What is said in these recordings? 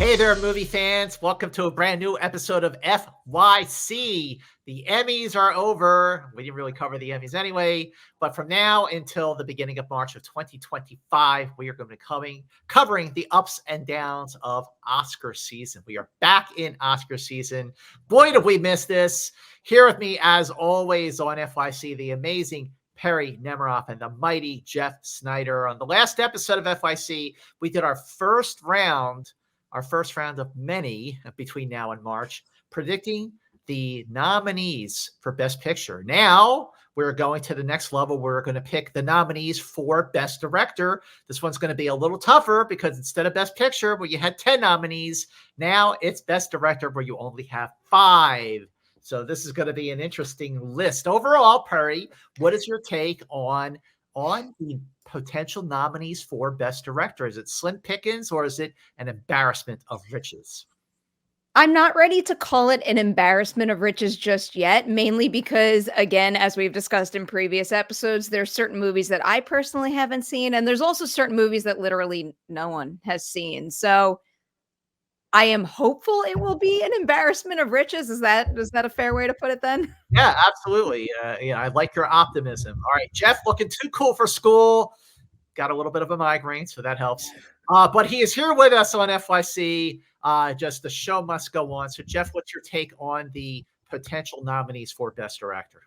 Hey there, movie fans. Welcome to a brand new episode of FYC. The Emmys are over. We didn't really cover the Emmys anyway, but from now until the beginning of March of 2025, we are going to be covering the ups and downs of Oscar season. We are back in Oscar season. Boy, did we miss this. Here with me, as always, on FYC, the amazing Perri, Nemiroff, and the mighty Jeff Snyder. On the last episode of FYC, we did our first round of many between now and March, predicting the nominees for Best Picture. Now we're going to the next level. We're going to pick the nominees for Best Director. This one's going to be a little tougher because instead of Best Picture, where you had 10 nominees, now it's Best Director where you only have 5. So this is going to be an interesting list. Overall, Perri, what is your take on the potential nominees for Best Director? Is it slim pickings or is it an embarrassment of riches? I'm not ready to call it an embarrassment of riches just yet, mainly because, again, as we've discussed in previous episodes, there's certain movies that I personally haven't seen, and there's also certain movies that literally no one has seen. So I am hopeful it will be an embarrassment of riches. Is that a fair way to put it then? Yeah, absolutely. I like your optimism. All right, Jeff, looking too cool for school. Got a little bit of a migraine, so that helps. But he is here with us on FYC. Just the show must go on. So, Jeff, what's your take on the potential nominees for Best Director?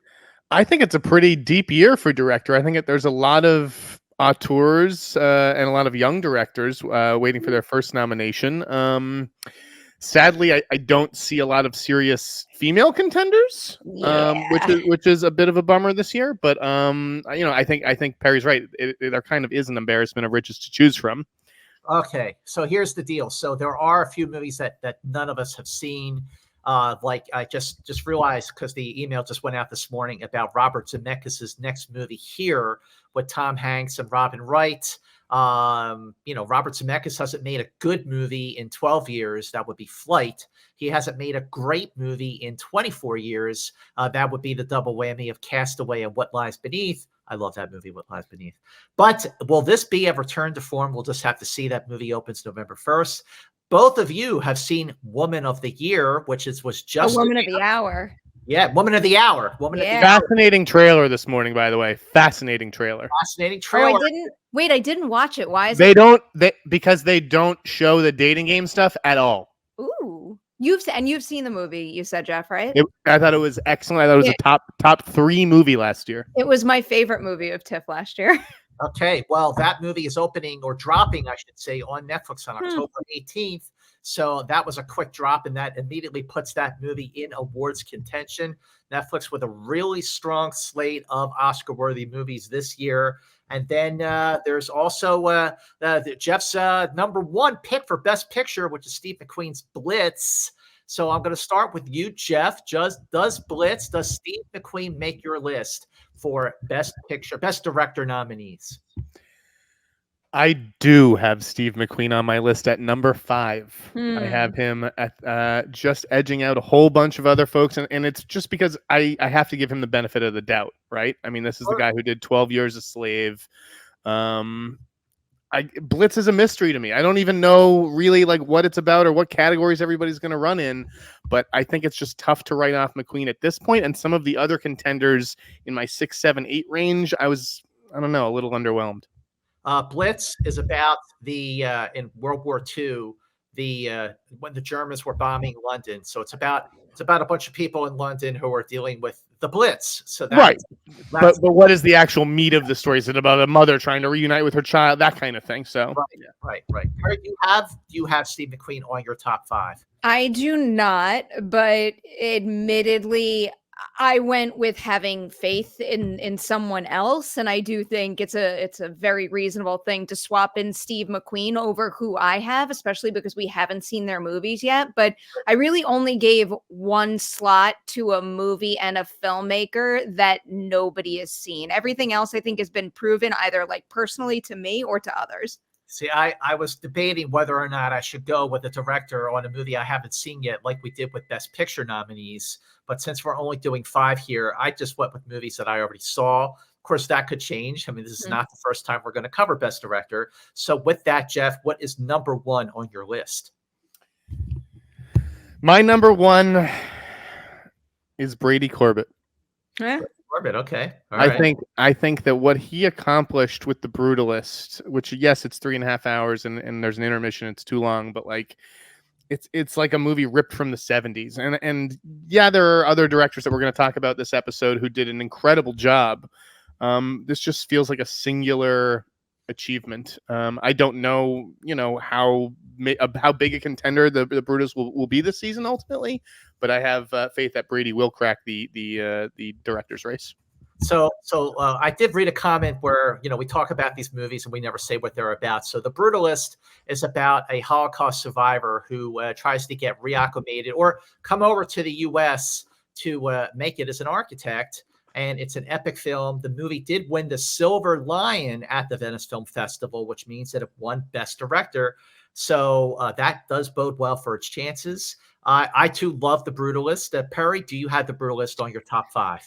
I think it's a pretty deep year for director. I think there's a lot of auteurs and a lot of young directors waiting for their first nomination. Sadly, I don't see a lot of serious female contenders, which is a bit of a bummer this year. But I think Perry's right. There kind of is an embarrassment of riches to choose from. Okay, so here's the deal. So there are a few movies that none of us have seen. Like I just realized because the email just went out this morning about Robert Zemeckis' next movie Here with Tom Hanks and Robin Wright. Robert Zemeckis hasn't made a good movie in 12 years. That would be Flight. He hasn't made a great movie in 24 years. That would be the double whammy of Castaway and What Lies Beneath. I love that movie, What Lies Beneath. But will this be a return to form? We'll just have to see. That movie opens November 1st. Both of you have seen Woman of the Year, was just a Woman of the Hour. Yeah, Woman of the Hour. Fascinating trailer this morning, by the way. Fascinating trailer. Oh, I didn't watch it. Why is because they don't show the dating game stuff at all. Ooh. You've seen the movie, you said, Jeff, right? I thought it was excellent. I thought it was a top 3 movie last year. It was my favorite movie of TIFF last year. Okay, well, that movie is opening or dropping, I should say, on Netflix on October 18th. So that was a quick drop, and that immediately puts that movie in awards contention. Netflix with a really strong slate of Oscar-worthy movies this year. And then there's also Jeff's number 1 pick for Best Picture, which is Steve McQueen's Blitz. So I'm going to start with you, Jeff. Does Steve McQueen make your list for Best Director nominees? I do have Steve McQueen on my list at number 5. I have him at just edging out a whole bunch of other folks, and it's just because I have to give him the benefit of the doubt, right? I mean, this is the guy who did 12 Years a Slave. Blitz is a mystery to me. I don't even know really like what it's about or what categories everybody's going to run in, but I think it's just tough to write off McQueen at this point. And some of the other contenders in my 6, 7, 8 range, I don't know, a little underwhelmed. Blitz is about the in World War II, when the Germans were bombing London. So it's about a bunch of people in London who are dealing with the Blitz. So right. But what is the actual meat of the story? Is it about a mother trying to reunite with her child? That kind of thing. So right. Do you have Steve McQueen on your top 5? I do not, but admittedly, I went with having faith in someone else, and I do think it's a very reasonable thing to swap in Steve McQueen over who I have, especially because we haven't seen their movies yet. But I really only gave 1 slot to a movie and a filmmaker that nobody has seen. Everything else I think has been proven either like personally to me or to others. See, I was debating whether or not I should go with a director on a movie I haven't seen yet, like we did with Best Picture nominees. But since we're only doing 5 here, I just went with movies that I already saw. Of course, that could change. I mean, this is not the first time we're going to cover Best Director. So with that, Jeff, what is number 1 on your list? My number one is Brady Corbett. Yeah. Corbett, okay. All right. I think that what he accomplished with The Brutalist, which yes, it's 3.5 hours and there's an intermission, it's too long, but like it's like a movie ripped from the 70s. And yeah, there are other directors that we're going to talk about this episode who did an incredible job. This just feels like a singular achievement. I don't know, how big a contender the Brutus will be this season ultimately, but I have faith that Brady will crack the director's race. So I did read a comment where, we talk about these movies and we never say what they're about. So The Brutalist is about a Holocaust survivor who tries to get reacclimated or come over to the U.S. to make it as an architect. And it's an epic film. The movie did win the Silver Lion at the Venice Film Festival, which means that it won Best Director. So that does bode well for its chances. I too love The Brutalist. Perry, do you have The Brutalist on your top 5?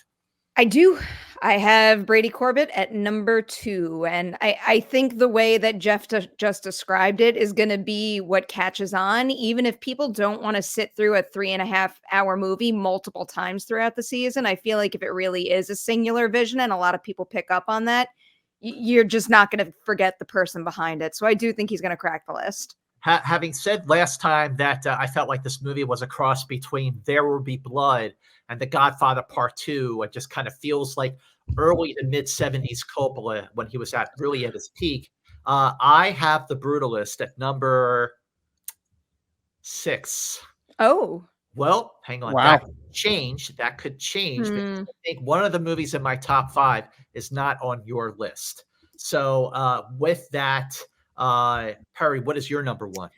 I do. I have Brady Corbett at number 2. And I think the way that Jeff just described it is going to be what catches on, even if people don't want to sit through a 3.5-hour movie multiple times throughout the season. I feel like if it really is a singular vision and a lot of people pick up on that, you're just not going to forget the person behind it. So I do think he's going to crack the list. Having said last time that I felt like this movie was a cross between There Will Be Blood and The Godfather Part 2, it just kind of feels like early to mid 70s Coppola when he was really at his peak. I have The Brutalist at number 6. Oh. Well, hang on. Wow. That could change. Because I think one of the movies in my top 5 is not on your list. So with that, Perry, what is your number 1?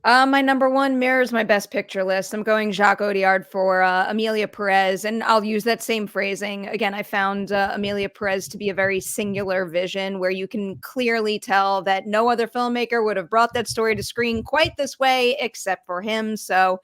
My number 1 mirrors my best picture list. I'm going Jacques Audiard for Emilia Pérez, and I'll use that same phrasing. Again, I found Emilia Pérez to be a very singular vision where you can clearly tell that no other filmmaker would have brought that story to screen quite this way except for him. So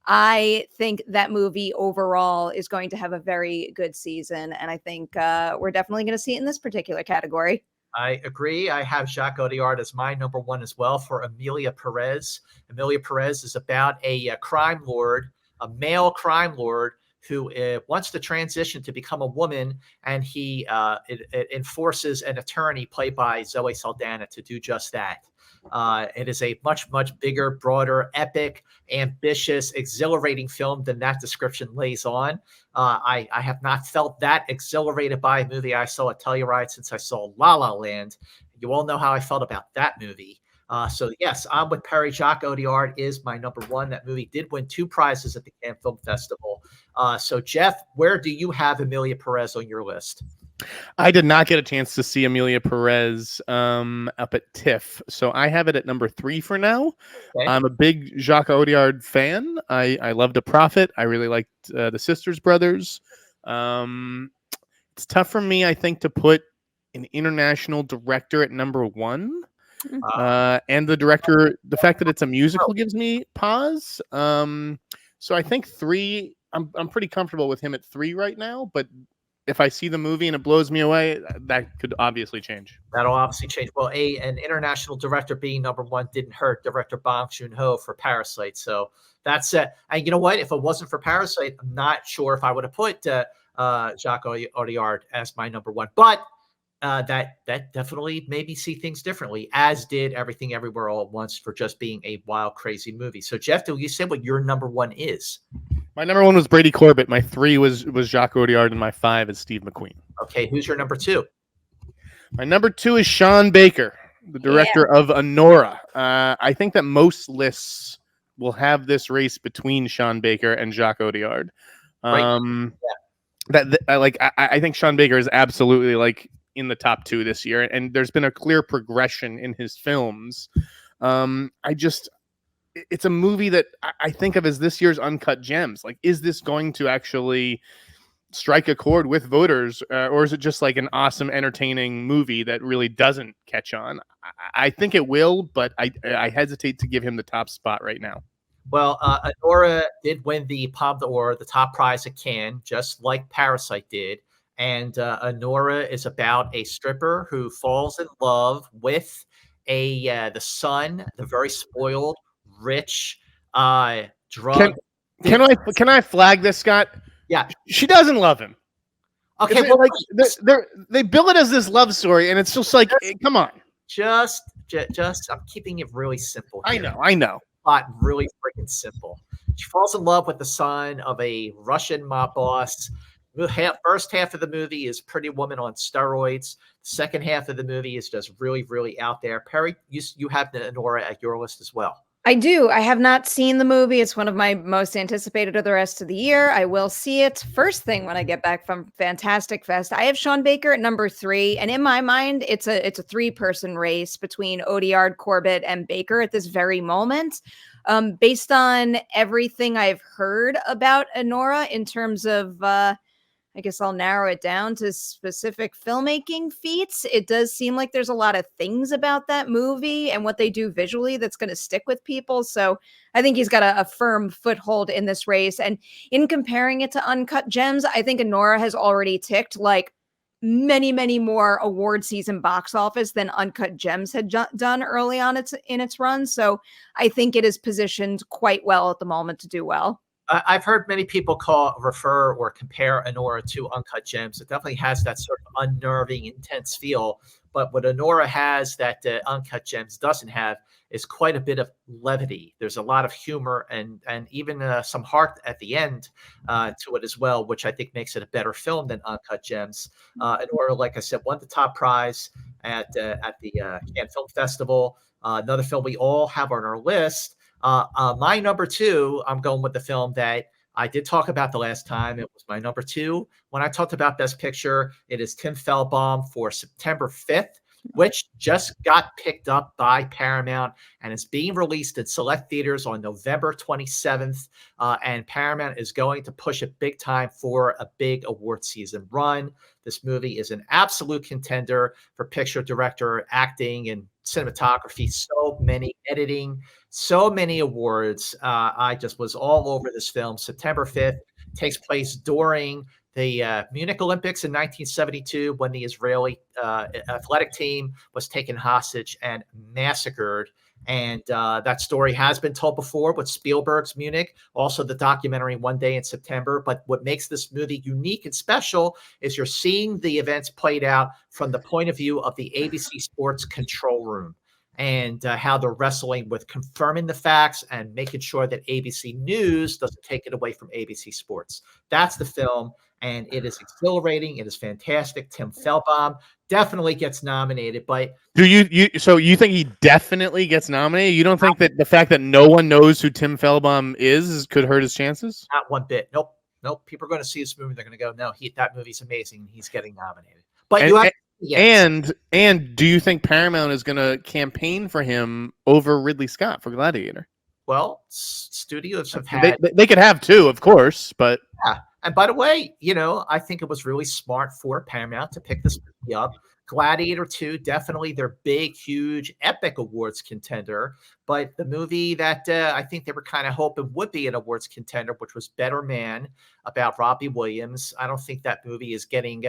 I think that movie overall is going to have a very good season, and I think we're definitely going to see it in this particular category. I agree. I have Jacques Audiard as my number 1 as well for Emilia Pérez. Emilia Pérez is about a crime lord, a male crime lord who wants to transition to become a woman, and he enforces an attorney played by Zoe Saldana to do just that. It is a much, much bigger, broader, epic, ambitious, exhilarating film than that description lays on. I have not felt that exhilarated by a movie I saw at Telluride since I saw La La Land. You all know how I felt about that movie. So yes, I'm with Perry. Jacques Audiard is my number 1. That movie did win 2 prizes at the Cannes Film Festival. So Jeff, where do you have Emilia Pérez on your list? I did not get a chance to see Emilia Pérez up at TIFF, so I have it at number 3 for now. Okay. I'm a big Jacques Audiard fan. I loved A Prophet. I really liked The Sisters Brothers. It's tough for me, I think, to put an international director at number 1. And the director, the fact that it's a musical gives me pause. So I think 3, I'm pretty comfortable with him at 3 right now, but if I see the movie and it blows me away, that could obviously change. That'll obviously change. Well, an international director being number 1 didn't hurt director Bong Joon-ho for Parasite. So that's it. And you know what? If it wasn't for Parasite, I'm not sure if I would have put Jacques Audiard as my number 1. But that definitely made me see things differently, as did Everything Everywhere All at Once for just being a wild, crazy movie. So, Jeff, do you say what your number 1 is? My number 1 was Brady Corbett. My 3 was Jacques Audiard, and my 5 is Steve McQueen. Okay, who's your number 2? My number 2 is Sean Baker, the director of Anora. I think that most lists will have this race between Sean Baker and Jacques Audiard. Right. I think Sean Baker is absolutely like in the top 2 this year, and there's been a clear progression in his films. It's a movie that I think of as this year's uncut gems. Like, is this going to actually strike a chord with voters, or is it just like an awesome, entertaining movie that really doesn't catch on? I think it will, but I hesitate to give him the top spot right now. Well, Anora did win the Palme d'Or, the top prize at Cannes, just like Parasite did. And Anora is about a stripper who falls in love with the son, the very spoiled, rich, drug Can I flag this, Scott? Yeah. She doesn't love him. Okay. Well, like they bill it as this love story, and it's just like, come on. Just, I'm keeping it really simple here. I know. Plot really freaking simple. She falls in love with the son of a Russian mob boss. First half of the movie is Pretty Woman on steroids. Second half of the movie is just really, really out there. Perry, you have the Anora at your list as well. I do. I have not seen the movie. It's one of my most anticipated of the rest of the year. I will see it first thing when I get back from Fantastic Fest. I have Sean Baker at number 3, and in my mind, it's a 3-person race between Audiard, Corbett, and Baker at this very moment. Based on everything I've heard about Anora in terms of I guess I'll narrow it down to specific filmmaking feats. It does seem like there's a lot of things about that movie and what they do visually that's going to stick with people. So I think he's got a firm foothold in this race. And in comparing it to Uncut Gems, I think Anora has already ticked like many, many more award season box office than Uncut Gems had done early on in its run. So I think it is positioned quite well at the moment to do well. I've heard many people refer or compare Anora to Uncut Gems. It definitely has that sort of unnerving, intense feel. But what Anora has that Uncut Gems doesn't have is quite a bit of levity. There's a lot of humor and even some heart at the end to it as well, which I think makes it a better film than Uncut Gems. Anora, like I said, won the top prize at the Cannes Film Festival. Another film we all have on our list. My number 2, I'm going with the film that I did talk about the last time. It was my number 2. When I talked about Best Picture, it is Tim Feldbaum for September 5th, which just got picked up by Paramount and is being released in select theaters on November 27th. And Paramount is going to push it big time for a big award season run. This movie is an absolute contender for picture, director, acting, and cinematography. So many editing, so many awards. I just was all over this film. September 5th takes place during the Munich Olympics in 1972 when the Israeli athletic team was taken hostage and massacred. And that story has been told before with Spielberg's Munich, also the documentary One Day in September. But what makes this movie unique and special is you're seeing the events played out from the point of view of the ABC Sports control room and how they're wrestling with confirming the facts and making sure that ABC News doesn't take it away from ABC Sports. That's the film, and it is exhilarating. It is fantastic. Tim Feldbaum definitely gets nominated, but so you think he definitely gets nominated? You don't think that the fact that no one knows who Tim Feldbaum is could hurt his chances? Not one bit. Nope. People are going to see this movie. They're going to go, no, that movie's amazing. He's getting nominated. But and do you think Paramount is going to campaign for him over Ridley Scott for Gladiator? Well, studios have had they could have too, of course, but yeah. And by the way, I think it was really smart for Paramount to pick this movie up. Gladiator 2, definitely their big, huge, epic awards contender. But the movie that I think they were kind of hoping would be an awards contender, which was Better Man, about Robbie Williams. I don't think that movie is getting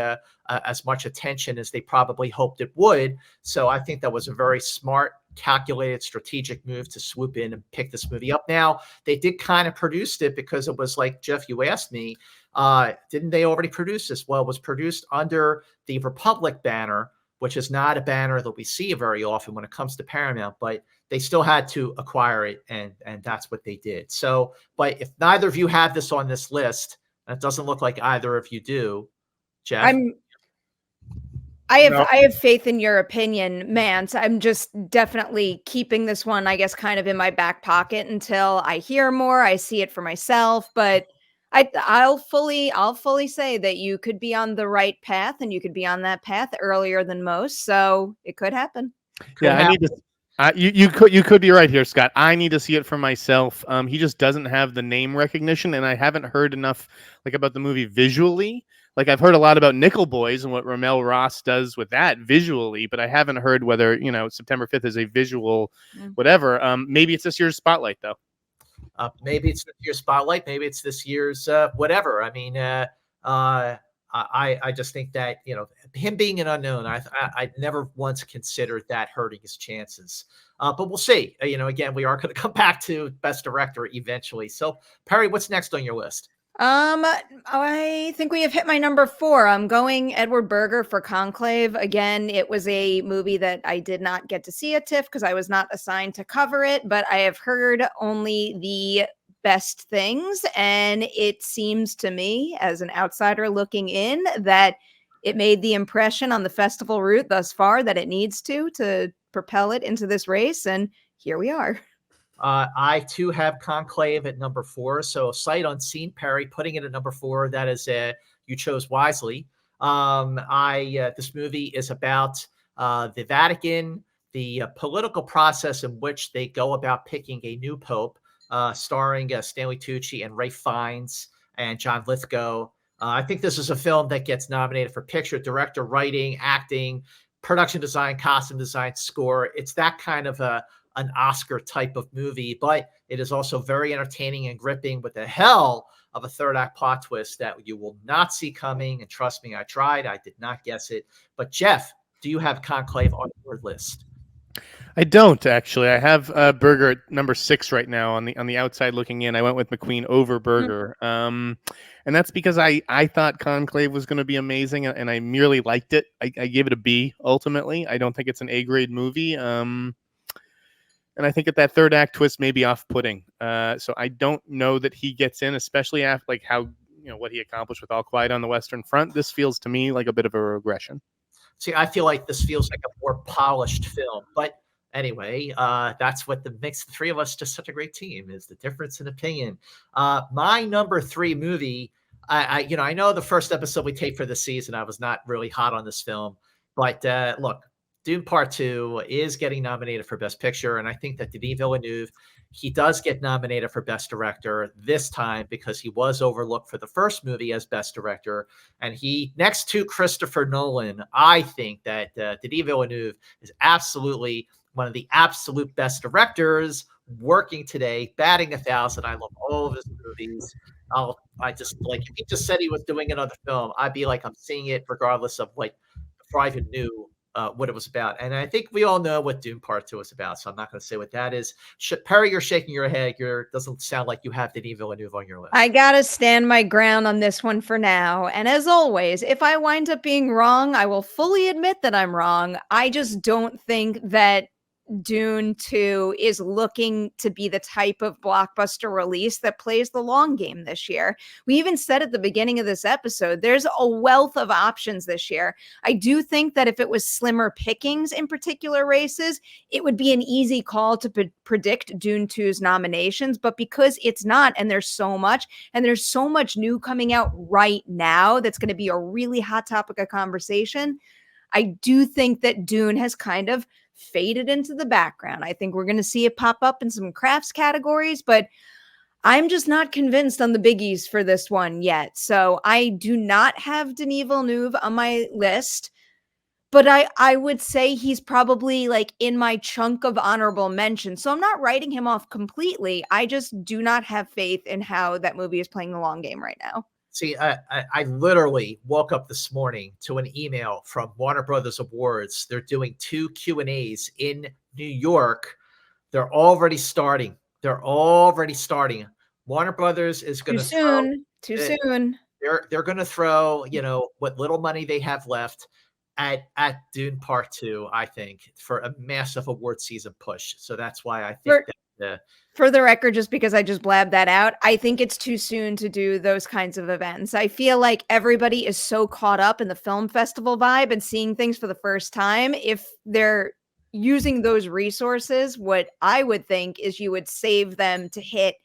as much attention as they probably hoped it would. So I think that was a very smart, calculated, strategic move to swoop in and pick this movie up. Now, they did kind of produce it because it was like, Jeff, you asked me, didn't they already produce this? Well, it was produced under the Republic banner, which is not a banner that we see very often when it comes to Paramount, but they still had to acquire it, and that's what they did. So, but if neither of you have this on this list, and it doesn't look like either of you do, Jeff. I have faith in your opinion, Mance. I'm just definitely keeping this one, I guess, kind of in my back pocket until I hear more, I see it for myself, but I'll fully say that you could be on the right path, and you could be on that path earlier than most. So it could happen. I need to. You could be right here, Scott. I need to see it for myself. He just doesn't have the name recognition, and I haven't heard enough about the movie visually. I've heard a lot about Nickel Boys and what Ramel Ross does with that visually, but I haven't heard whether September 5th is a visual whatever. Maybe it's this year's spotlight though. Maybe it's this year's spotlight. Maybe it's this year's whatever. I mean, I just think that, you know, him being an unknown, I never once considered that hurting his chances. But we'll see. You know, again, we are going to come back to Best Director eventually. So, Perry, what's next on your list? I think we have hit my number 4. I'm going Edward Berger for Conclave. Again, it was a movie that I did not get to see at TIFF because I was not assigned to cover it, but I have heard only the best things, and it seems to me, as an outsider looking in, that it made the impression on the festival route thus far that it needs to propel it into this race, and here we are. I too have Conclave at number 4. So sight unseen, Perry, putting it at number 4. That is you chose wisely. This movie is about the Vatican, the political process in which they go about picking a new pope, starring Stanley Tucci and Ralph Fiennes and John Lithgow. I think this is a film that gets nominated for picture, director, writing, acting, production design, costume design, score. It's that kind of an Oscar type of movie, but it is also very entertaining and gripping with a hell of a third act plot twist that you will not see coming. And trust me, I tried. I did not guess it. But Jeff, do you have Conclave on your list? I don't actually. I have Berger at number 6 right now on the outside looking in. I went with McQueen over Berger, and that's because I thought Conclave was going to be amazing, and I merely liked it. I gave it a B ultimately. I don't think it's an A grade movie. And I think that third act twist may be off-putting. So I don't know that he gets in, especially after like how, you know, what he accomplished with All Quiet on the Western Front. This feels to me like a bit of a regression. See, I feel like this feels like a more polished film, but anyway, that's what makes the three of us just such a great team, is the difference in opinion. My number 3 movie, I know the first episode we taped for the season, I was not really hot on this film, but look, Dune Part 2 is getting nominated for Best Picture, and I think that Denis Villeneuve, he does get nominated for Best Director this time because he was overlooked for the first movie as Best Director, and he, next to Christopher Nolan, I think that Denis Villeneuve is absolutely one of the absolute best directors working today, batting 1,000. I love all of his movies. I just, like, if he just said he was doing another film, I'd be like, I'm seeing it regardless of, like, before I even knew what it was about. And I think we all know what Dune Part 2 is about, so I'm not going to say what that is. Perry, you're shaking your head. Doesn't sound like you have Denis Villeneuve on your list. I got to stand my ground on this one for now. And as always, if I wind up being wrong, I will fully admit that I'm wrong. I just don't think that Dune 2 is looking to be the type of blockbuster release that plays the long game this year. We even said at the beginning of this episode, there's a wealth of options this year. I do think that if it was slimmer pickings in particular races, it would be an easy call to predict Dune 2's nominations, but because it's not, and there's so much new coming out right now that's going to be a really hot topic of conversation, I do think that Dune has kind of faded into the background. I think we're going to see it pop up in some crafts categories, but I'm just not convinced on the biggies for this one yet. So I do not have Denis Villeneuve on my list, but I would say he's probably like in my chunk of honorable mention. So I'm not writing him off completely. I just do not have faith in how that movie is playing the long game right now. See, I literally woke up this morning to an email from Warner Brothers Awards. They're doing 2 Q&As in New York. They're already starting. Warner Brothers is going to too soon. They're going to throw, you know, what little money they have left at Dune Part 2, I think, for a massive award season push. So that's why I think for the record, just because I just blabbed that out, I think it's too soon to do those kinds of events. I feel like everybody is so caught up in the film festival vibe and seeing things for the first time. If they're using those resources, what I would think is you would save them to hit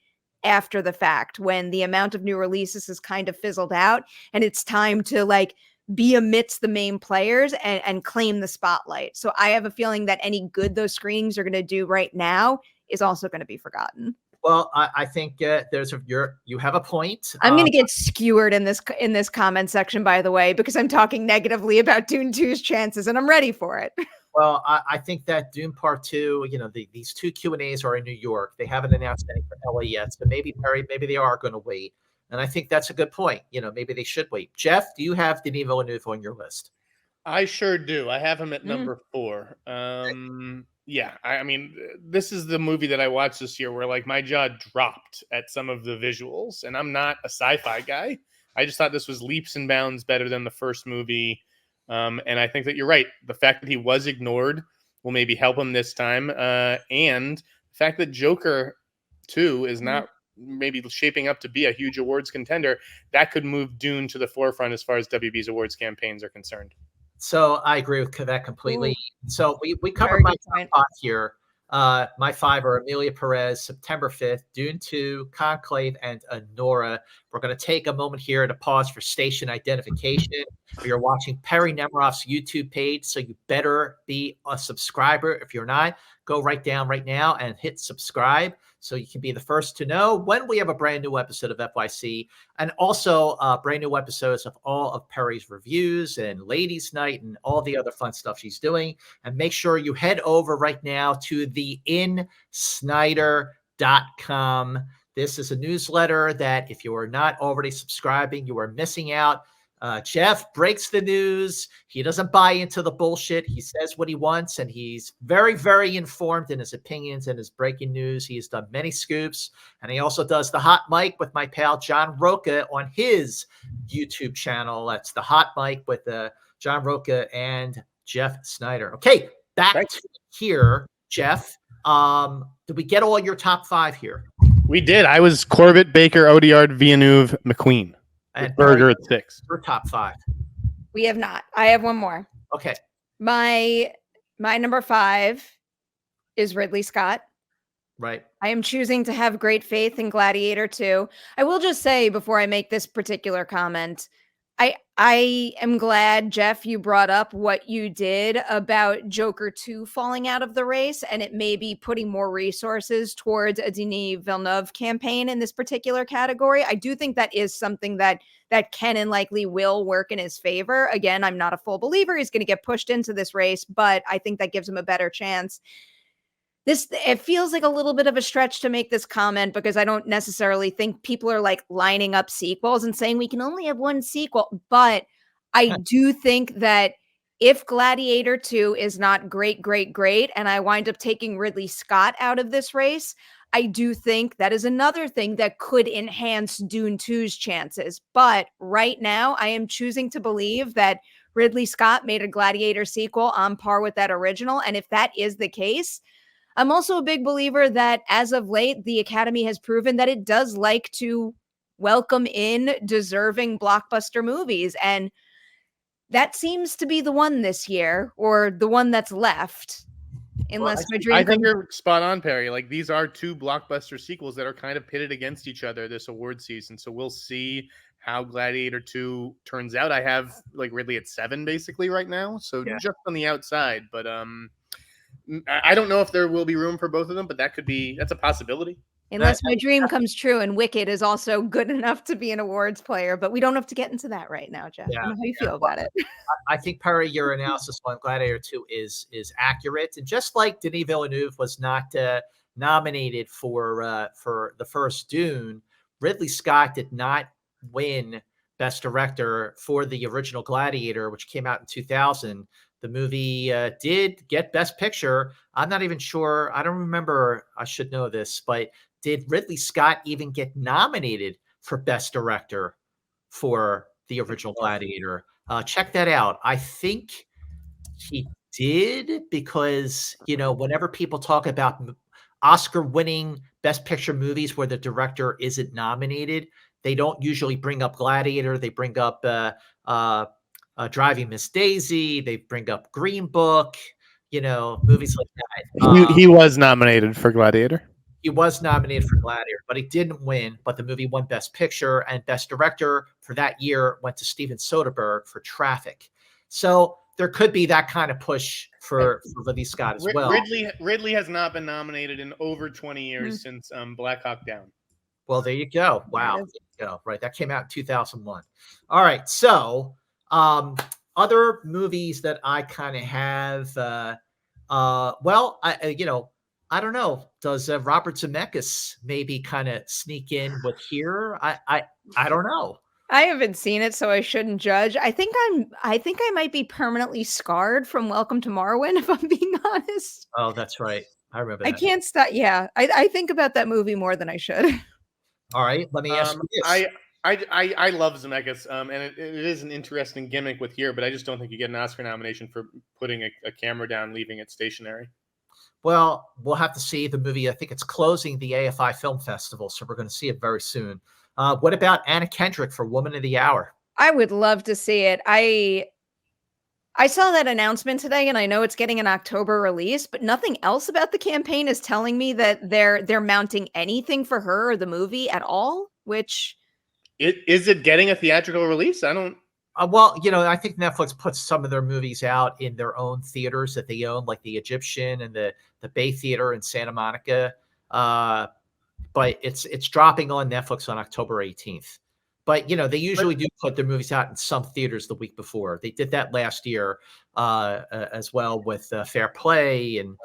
after the fact when the amount of new releases is kind of fizzled out and it's time to like be amidst the main players and claim the spotlight. So I have a feeling that any good those screenings are going to do right now is also going to be forgotten. Well, I think you have a point. I'm going to get skewered in this comment section, by the way, because I'm talking negatively about Dune 2's chances, and I'm ready for it. Well, I think that Dune Part 2, you know, these 2 Q&As are in New York. They haven't announced anything for LA yet, so maybe, Perry, maybe they are going to wait. And I think that's a good point. Maybe they should wait. Jeff, do you have Denis Villeneuve on your list? I sure do. I have him at Mm. number 4. Yeah, I mean, this is the movie that I watched this year where like my jaw dropped at some of the visuals, and I'm not a sci-fi guy. I just thought this was leaps and bounds better than the first movie. And I think that you're right. The fact that he was ignored will maybe help him this time. And the fact that Joker 2 is not maybe shaping up to be a huge awards contender, that could move Dune to the forefront as far as WB's awards campaigns are concerned. So I agree with that completely. Ooh. So we covered Very my good point. top 5 here. My 5 are Emilia Pérez, September 5th, Dune 2, Conclave, and Anora. We're going to take a moment here to pause for station identification. You're watching Perri Nemiroff's YouTube page, so you better be a subscriber. If you're not, go right down right now and hit subscribe so you can be the first to know when we have a brand new episode of FYC, and also brand new episodes of all of Perri's reviews and Ladies Night and all the other fun stuff she's doing. And make sure you head over right now to theinsnyder.com. This is a newsletter that if you are not already subscribing, you are missing out. Jeff breaks the news. He doesn't buy into the bullshit. He says what he wants, and he's very, very informed in his opinions and his breaking news. He has done many scoops, and he also does the hot mic with my pal John Roca on his YouTube channel. That's the hot mic with John Roca and Jeff Snyder. Okay, back to here, Jeff. Did we get all your top 5 here? We did. I was Corbett, Baker, Audiard, Villeneuve, McQueen. And Berger at 6. Your top 5. We have not. I have one more. Okay. My number 5 is Ridley Scott. Right. I am choosing to have great faith in Gladiator 2. I will just say before I make this particular comment, I am glad, Jeff, you brought up what you did about Joker 2 falling out of the race, and it may be putting more resources towards a Denis Villeneuve campaign in this particular category. I do think that is something that can and likely will work in his favor. Again, I'm not a full believer he's going to get pushed into this race, but I think that gives him a better chance. It feels like a little bit of a stretch to make this comment because I don't necessarily think people are like lining up sequels and saying we can only have one sequel. But I do think that if Gladiator 2 is not great, and I wind up taking Ridley Scott out of this race, I do think that is another thing that could enhance Dune 2's chances. But right now, I am choosing to believe that Ridley Scott made a Gladiator sequel on par with that original. And if that is the case, I'm also a big believer that as of late, the Academy has proven that it does like to welcome in deserving blockbuster movies. And that seems to be the one this year, or the one that's left. Unless my dream. I think you're spot on, Perry. Like, these are 2 blockbuster sequels that are kind of pitted against each other this award season. So we'll see how Gladiator 2 turns out. I have like Ridley at 7 basically right now. So just on the outside, but I don't know if there will be room for both of them, but that's a possibility. Unless my dream comes true and Wicked is also good enough to be an awards player, but we don't have to get into that right now, Jeff. I don't know how you feel about it. I think, Perry, your analysis on Gladiator 2 is accurate. And just like Denis Villeneuve was not nominated for the first Dune, Ridley Scott did not win Best Director for the original Gladiator, which came out in 2000. The movie did get Best Picture. I'm not even sure. I don't remember. I should know this, but did Ridley Scott even get nominated for Best Director for the original Gladiator? Check that out. I think he did because, whenever people talk about Oscar-winning Best Picture movies where the director isn't nominated, they don't usually bring up Gladiator. They bring up Driving Miss Daisy. They bring up Green Book, movies like that. He was nominated for Gladiator. He was nominated for Gladiator, but he didn't win. But the movie won Best Picture, and Best Director for that year went to Steven Soderbergh for Traffic. So there could be that kind of push for Ridley Scott as well. Ridley has not been nominated in over 20 years since Black Hawk Down. Well, there you go. Wow. There you go. Right. That came out in 2001. All right. So other movies that I kind of have, I don't know. Does Robert Zemeckis maybe kind of sneak in with here? I don't know. I haven't seen it, so I shouldn't judge. I think I might be permanently scarred from Welcome to Marwin, if I'm being honest. Oh, that's right. I remember I that. can't stop. Yeah, I think about that movie more than I should. All right, let me ask you this. I love Zemeckis, and it is an interesting gimmick with here, but I just don't think you get an Oscar nomination for putting a camera down, leaving it stationary. Well, we'll have to see the movie. I think it's closing the AFI Film Festival, so we're going to see it very soon. What about Anna Kendrick for Woman of the Hour? I would love to see it. I saw that announcement today, and I know it's getting an October release, but nothing else about the campaign is telling me that they're mounting anything for her or the movie at all. Which Is it getting a theatrical release? I don't. Well, I think Netflix puts some of their movies out in their own theaters that they own, like the Egyptian and the Bay Theater in Santa Monica. But it's dropping on Netflix on October 18th. But they usually do put their movies out in some theaters the week before. They did that last year as well with Fair Play and.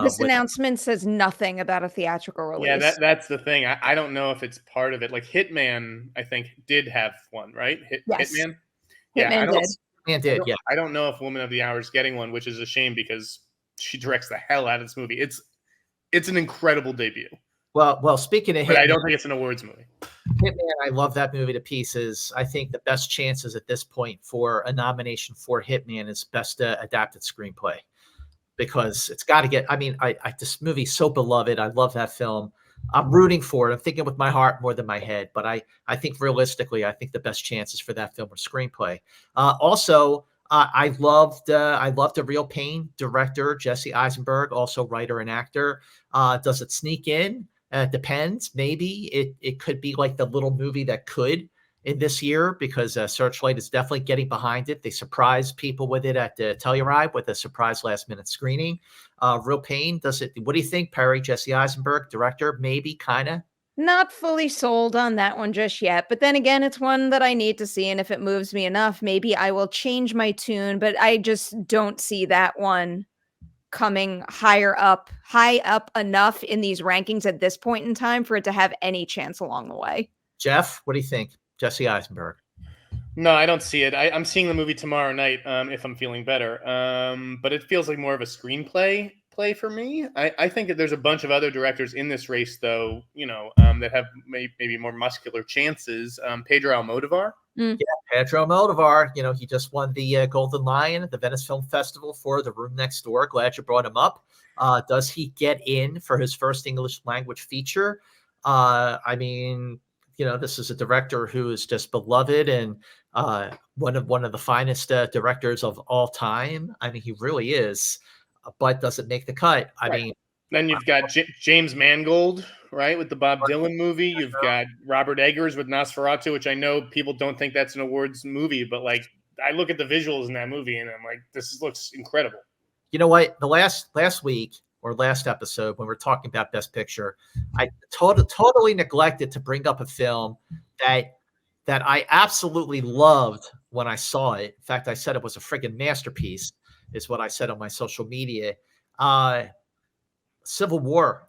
This announcement says nothing about a theatrical release. Yeah, that's the thing. I don't know if it's part of it. Like Hitman, I think did have one, right? Yes. Hitman. Hitman did. Yeah. I don't know if Woman of the Hour is getting one, which is a shame because she directs the hell out of this movie. It's an incredible debut. Well, speaking of but Hitman, I don't think it's an awards movie. Hitman, I love that movie to pieces. I think the best chances at this point for a nomination for Hitman is best adapted screenplay, because it's got to get. I mean, this movie's so beloved. I love that film. I'm rooting for it. I'm thinking with my heart more than my head. But I think realistically, I think the best chances for that film are screenplay. Also, I loved The Real Pain director Jesse Eisenberg, also writer and actor. Does it sneak in? Depends. Maybe it could be like the little movie that could in this year, because Searchlight is definitely getting behind it. They surprised people with it at Telluride with a surprise last minute screening. Real Pain, does it? What do you think, Perry? Jesse Eisenberg, director, maybe, kind of. Not fully sold on that one just yet, but then again, it's one that I need to see, and if it moves me enough, maybe I will change my tune, but I just don't see that one coming high up enough in these rankings at this point in time for it to have any chance along the way. Jeff, what do you think? Jesse Eisenberg. No, I don't see it. I'm seeing the movie tomorrow night if I'm feeling better. But it feels like more of a screenplay for me. I think that there's a bunch of other directors in this race, though, that have maybe more muscular chances. Pedro Almodovar. Yeah, Pedro Almodovar. He just won the Golden Lion at the Venice Film Festival for The Room Next Door. Glad you brought him up. Does he get in for his first English language feature? I mean, this is a director who is just beloved and one of the finest directors of all time. I mean, he really is. But does it make the cut? I mean, then you've got James Mangold, right, with the Bob Dylan movie. You've got Robert Eggers with Nosferatu, which I know people don't think that's an awards movie, but like I look at the visuals in that movie and I'm like, this looks incredible. You know what? The last week or last episode, when we're talking about Best Picture, I totally neglected to bring up a film that I absolutely loved when I saw it. In fact, I said it was a friggin' masterpiece, is what I said on my social media. Civil War,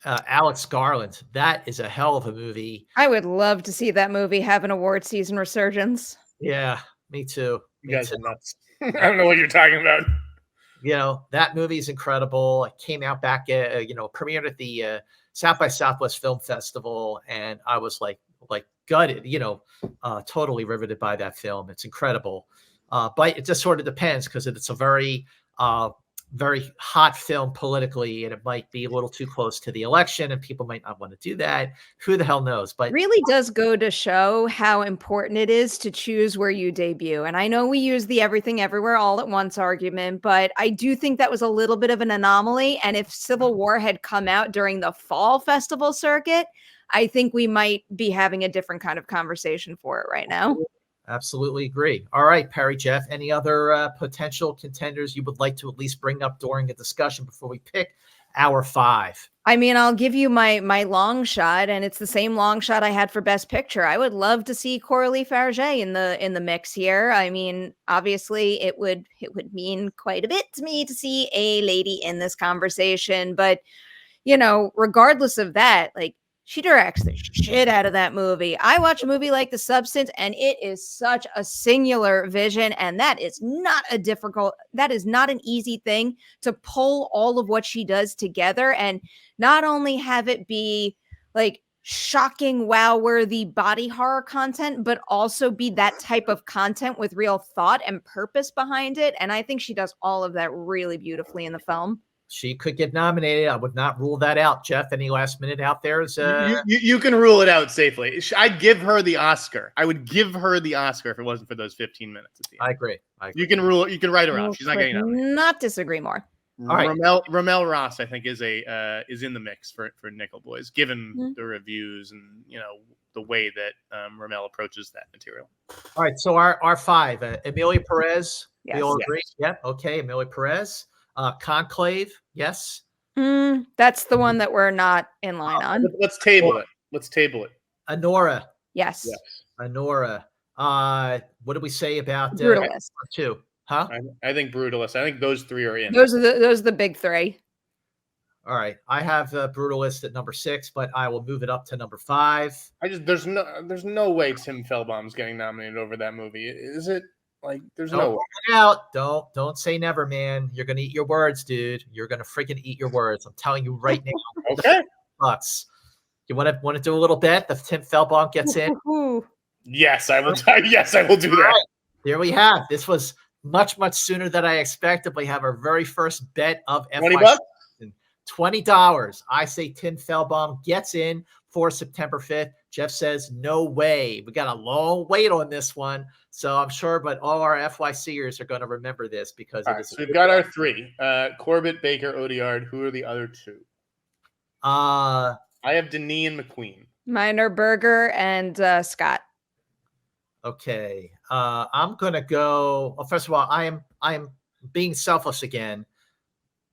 Alex Garland. That is a hell of a movie. I would love to see that movie have an award season resurgence. Yeah, me too. You guys are nuts. I don't know what you're talking about. That movie is incredible. It came out back, premiered at the South by Southwest Film Festival, and I was like gutted, totally riveted by that film. It's incredible. But it just sort of depends, because it's a very, very hot film politically, and it might be a little too close to the election, and people might not want to do that. Who the hell knows? But really does go to show how important it is to choose where you debut. And I know we use the everything everywhere all at once argument, but I do think that was a little bit of an anomaly. And if Civil War had come out during the fall festival circuit, I think we might be having a different kind of conversation for it right now. Absolutely agree. All right, Perry, Jeff, any other potential contenders you would like to at least bring up during a discussion before we pick our 5? I mean, I'll give you my long shot, and it's the same long shot I had for Best Picture. I would love to see Coralie Farge in the mix here. I mean, obviously, it would mean quite a bit to me to see a lady in this conversation, but you know, regardless of that, like, she directs the shit out of that movie. I watch a movie like The Substance, and it is such a singular vision, and that is not an easy thing to pull all of what she does together and not only have it be like shocking, wow-worthy body horror content, but also be that type of content with real thought and purpose behind it. And I think she does all of that really beautifully in the film. She could get nominated. I would not rule that out. Jeff, any last minute out there? You can rule it out safely. I'd give her the Oscar. I would give her the Oscar if it wasn't for those 15 minutes at the end. I agree. You can write her off. She's not getting nominated. Not disagree more. All right. Ramel Ross, I think, is in the mix for Nickel Boys, given the reviews and the way that Ramel approaches that material. All right, so our five: Emilia Pérez. Yes. We all agree. Yep. Okay, Emilia Pérez. Conclave. Yes. That's the one that we're not in line on. Let's table it. Anora. Yes. Anora. What did we say about Brutalist? Two? Huh? I think Brutalist. I think those three are in. Those are the big three. All right. I have Brutalist at number 6, but I will move it up to number 5. There's no way Tim Feldbaum's getting nominated over that movie. Is it? Like, there's no way. Out. Don't say never, man. You're gonna eat your words, dude. You're gonna freaking eat your words. I'm telling you right now. Okay. Bucks. You want to do a little bet if Tim Feldbaum gets in? Yes, I will. Yes, I will do that. Right. There we have. This was much sooner than I expected. We have our very first bet of $20. $20. I say Tim Feldbaum gets in for September 5th. Jeff says no way. We got a long wait on this one, so I'm sure. But all our FYCers are going to remember this because so we've got our 3: Corbett, Baker, Audiard. Who are the other 2? I have Denis and McQueen. Mine are Berger and Scott. Okay. I'm gonna go. Well, first of all, I am being selfless again.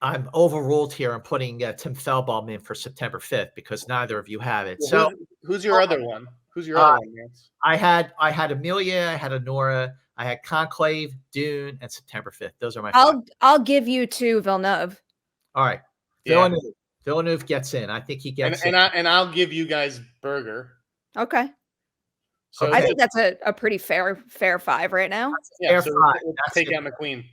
I'm overruled here. I'm putting Tim Feldbaum in for September 5th because neither of you have it. Well, so who's your other one? Who's your other one, Lance? I had Emilia, I had Anora, I had Conclave, Dune, and September 5th. Those are my 5. I'll give you 2 Villeneuve. All right. Villeneuve gets in. I think he gets in. And I'll give you guys Berger. Okay. So I think that's a pretty fair 5 right now. Yeah, so 5. We'll take out McQueen.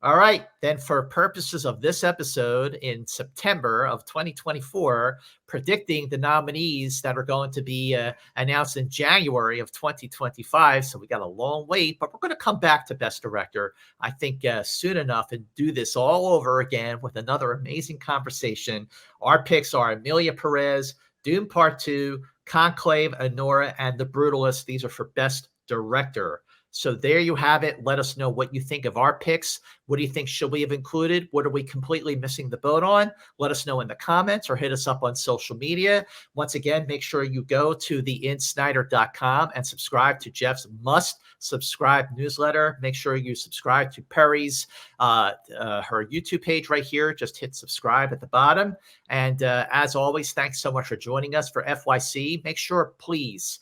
All right. Then for purposes of this episode in September of 2024, predicting the nominees that are going to be announced in January of 2025. So we got a long wait, but we're going to come back to Best Director, I think, soon enough and do this all over again with another amazing conversation. Our picks are Emilia Pérez, Dune Part 2, Conclave, Anora, and The Brutalist. These are for Best Director. So there you have it. Let us know what you think of our picks. What do you think should we have included? What are we completely missing the boat on? Let us know in the comments or hit us up on social media. Once again, make sure you go to theinsnyder.com and subscribe to Jeff's must-subscribe newsletter. Make sure you subscribe to Perri's, her YouTube page right here. Just hit subscribe at the bottom. And as always, thanks so much for joining us for FYC. Make sure, please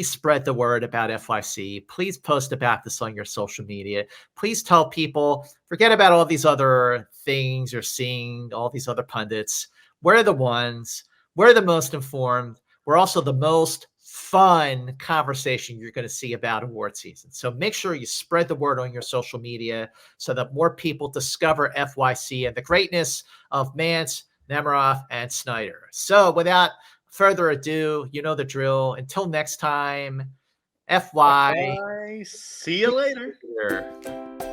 spread the word about FYC. Please post about this on your social media. Please tell people, forget about all these other things you're seeing, all these other pundits. We're the ones. We're the most informed. We're also the most fun conversation you're going to see about award season. So make sure you spread the word on your social media so that more people discover FYC and the greatness of Mance, Nemiroff, and Snyder. So without further ado, you know the drill. Until next time, FY. See you later.